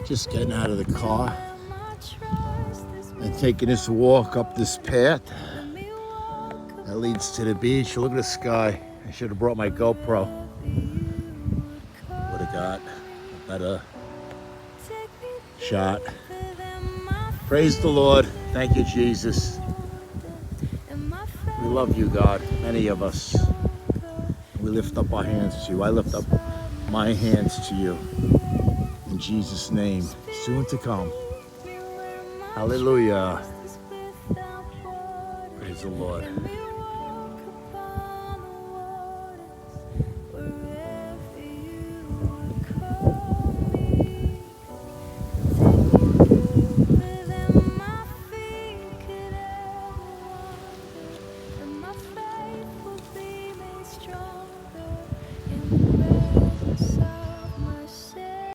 Just getting out of the car and taking this walk up this path that leads to the beach. Look at the sky. I should have brought my GoPro. Would have got a better shot. Praise the Lord. Thank you, Jesus. We love you, God, many of us. We lift up our hands to you. I lift up my hands to you. In Jesus' name, soon to come. Hallelujah. Praise the Lord.